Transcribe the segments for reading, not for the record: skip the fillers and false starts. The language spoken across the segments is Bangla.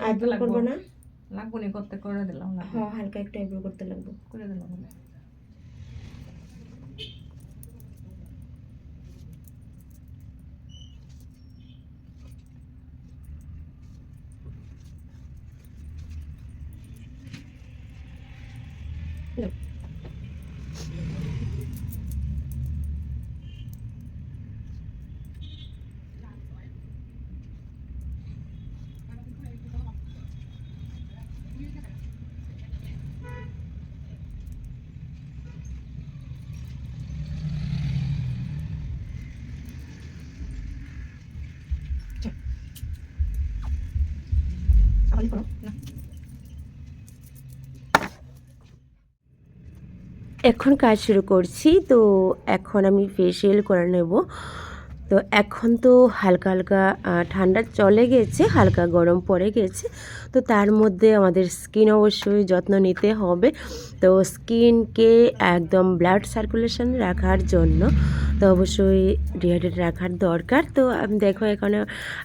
আইব্রো করবো না? লাগবো নি, করতে করে দিলাম। হ্যাঁ, হালকা একটু আইব্রো করতে লাগবে। করে দিলাম বলে। এখন কাজ শুরু করছি। তো এখন আমি ফেসিয়াল করে নেব। তো এখন তো হালকা হালকা ঠান্ডা চলে গেছে, হালকা গরম পড়ে গেছে। তো তার মধ্যে আমাদের স্কিন অবশ্যই যত্ন নিতে হবে। তো স্কিনকে একদম ব্লাড সার্কুলেশন রাখার জন্য তো অবশ্যই ডিহাইড্রেট রাখার দরকার। তো আমি দেখো এখানে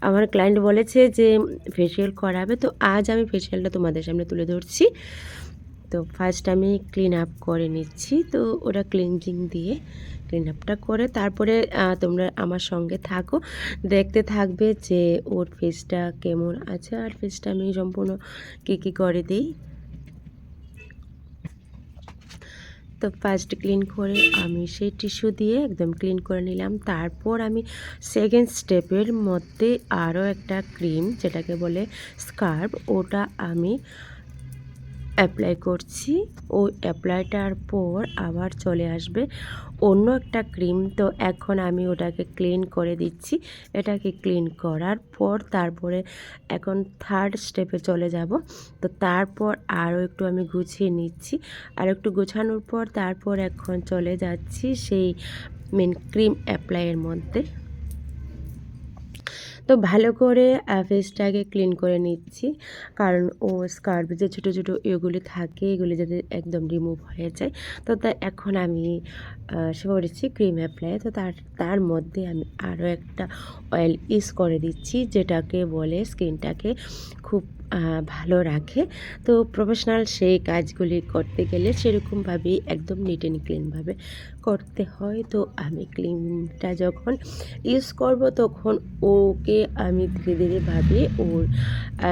আমার ক্লায়েন্ট বলেছে যে ফেসিয়াল করাবে, তো আজ আমি ফেসিয়ালটা তোমাদের সামনে তুলে ধরছি। তো ফার্স্ট আমি ক্লিন আপ করে নিচ্ছি। তো ওটা ক্লিনজিং দিয়ে ক্লিন আপটা করে তারপরে তোমরা আমার সঙ্গে থাকো, দেখতে থাকবে যে ওর ফেসটা কেমন আছে আর ফেসটা আমি সম্পূর্ণ কী করে দিই। তো ফার্স্ট ক্লিন করে আমি সেই টিস্যু দিয়ে একদম ক্লিন করে নিলাম। তারপর আমি সেকেন্ড স্টেপের মধ্যে আরও একটা ক্রিম যেটাকে বলে স্কার্ব, ওটা আমি অ্যাপ্লাই করছি। ওই অ্যাপ্লাইটার পর আবার চলে আসবে অন্য একটা ক্রিম। তো এখন আমি ওটাকে ক্লিন করে দিচ্ছি। এটাকে ক্লিন করার পর তারপরে এখন থার্ড স্টেপে চলে যাব। তো তারপর আরও একটু আমি গুছিয়ে নিচ্ছি, আর একটু গোছানোর পর তারপর এখন চলে যাচ্ছি সেই মেন ক্রিম অ্যাপ্লাইয়ের মধ্যে। তো ভালো করে ফেসটাকে ক্লিন করে নিচ্ছি, কারণ ও স্কার্ফ যে ছোটো ছোটো এগুলি থাকে এগুলি যাতে একদম রিমুভ হয়ে যায়। তো এখন আমি করেছি ক্রিম অ্যাপ্লাই। তো তার মধ্যে আমি আরও একটা অয়েল ইউজ করে দিচ্ছি, যেটাকে বলে স্কিনটাকে খুব ভালো রাখে। তো প্রফেশনাল সেই কাজগুলি করতে গেলে সেরকমভাবেই একদম নিট অ্যান্ড ক্লিনভাবে করতে হয়। তো আমি ক্রিমটা যখন ইউজ করব তখন ওকে আমি ধীরে ধীরেভাবে ওর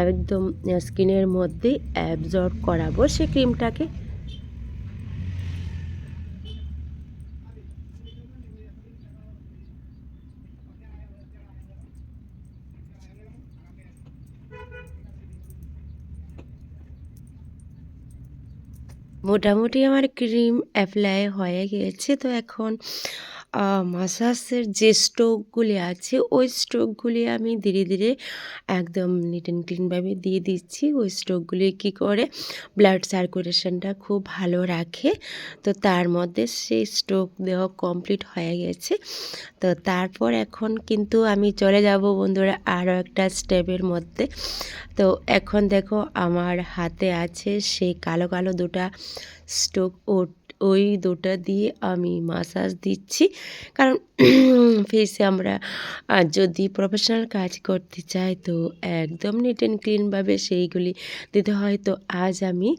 একদম স্কিনের মধ্যে অ্যাবজর্ব করাবো সে ক্রিমটাকে। মোটামুটি আমার ক্রিম অ্যাপ্লাই হয়ে গিয়েছে। তো এখন মাসাজের যে স্ট্রোকগুলি আছে ওই স্ট্রোকগুলি আমি ধীরে ধীরে একদম নিট অ্যান্ড ক্লিনভাবে দিয়ে দিচ্ছি। ওই স্ট্রোকগুলি কী করে ব্লাড সার্কুলেশনটা খুব ভালো রাখে। তো তার মধ্যে সেই স্ট্রোক দেওয়া কমপ্লিট হয়ে গেছে। তো তারপর এখন কিন্তু আমি চলে যাব বন্ধুরা আরও একটা স্টেপের মধ্যে। তো এখন দেখো আমার হাতে আছে সেই কালো কালো দুটা স্টোক, ওই দুটা দিয়ে আমি মাসাজ দিচ্ছি। কারণ ফেসে আমরা যদি প্রফেশনাল কাজ করতে চাই তো একদম নিট অ্যান্ড ক্লিনভাবে সেইগুলি দিতে হয়। তো আজ আমি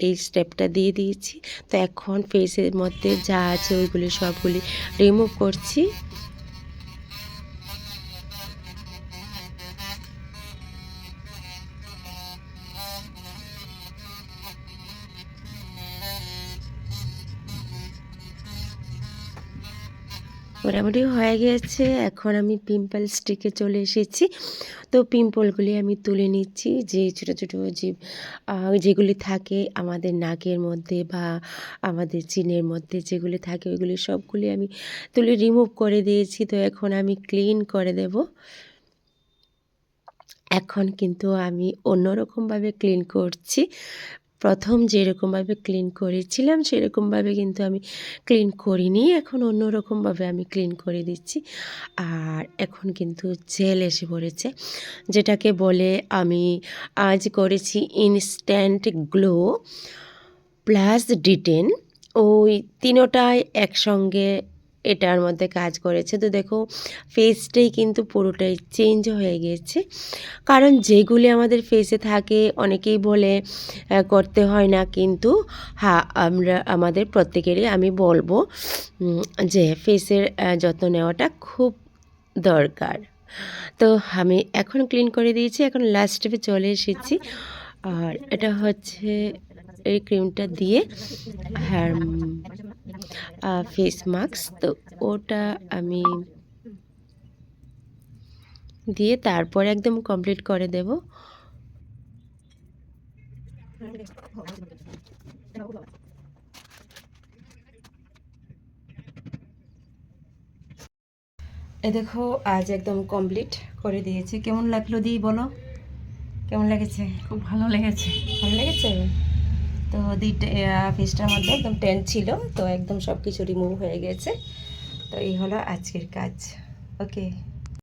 এই স্টেপটা দিয়ে দিয়েছি। তো এখন ফেসের মধ্যে যা আছে ওইগুলি সবগুলি রিমুভ করছি। মোটামুটি হয়ে গেছে। এখন আমি পিম্পল স্টিকে চলে এসেছি। তো পিম্পলগুলি আমি তুলে নিচ্ছি, যে ছোটো ছোটো যে যেগুলি থাকে আমাদের নাকের মধ্যে বা আমাদের চিনের মধ্যে যেগুলি থাকে ওইগুলি সবগুলি আমি তুলে রিমুভ করে দিয়েছি। তো এখন আমি ক্লিন করে দেব। এখন কিন্তু আমি অন্যরকমভাবে ক্লিন করছি। প্রথম যেরকমভাবে ক্লিন করেছিলাম সেরকমভাবে কিন্তু আমি ক্লিন করিনি, এখন অন্যরকমভাবে আমি ক্লিন করে দিচ্ছি। আর এখন কিন্তু জেল এসে পড়েছে, যেটাকে বলে আমি আজ করেছি ইনস্ট্যান্ট গ্লো প্লাস ডিটেন। ওই তিনোটাই একসঙ্গে এটার মধ্যে কাজ করেছে। তো দেখো ফেসটাই কিন্তু পুরোটাই চেঞ্জ হয়ে গিয়েছে। কারণ যেগুলি আমাদের ফেসে থাকে অনেকেই বলে করতে হয় না, কিন্তু হ্যাঁ, আমাদের প্রত্যেকেরই আমি বলবো যে ফেসের যত্ন নেওয়াটা খুব দরকার। তো আমি এখন ক্লিন করে দিয়েছি, এখন লাস্ট স্টেপে চলে এসেছি। আর এটা হচ্ছে এই ক্রিমটা দিয়ে হ্যাঁ ফেস মাস্ক, তো ওটা আমি দিয়ে তারপরে একদম কমপ্লিট করে দেব। এ দেখো আজ একদম কমপ্লিট করে দিয়েছি। কেমন লাগলো দি বলো, কেমন লেগেছে? খুব ভালো লেগেছে। ভালো লেগেছে? তো ফেসটার মধ্যে একদম টেন ছিল, তো একদম সব কিছু রিমুভ হয়ে গেছে। তো এই হলো আজকের কাজ। ওকে।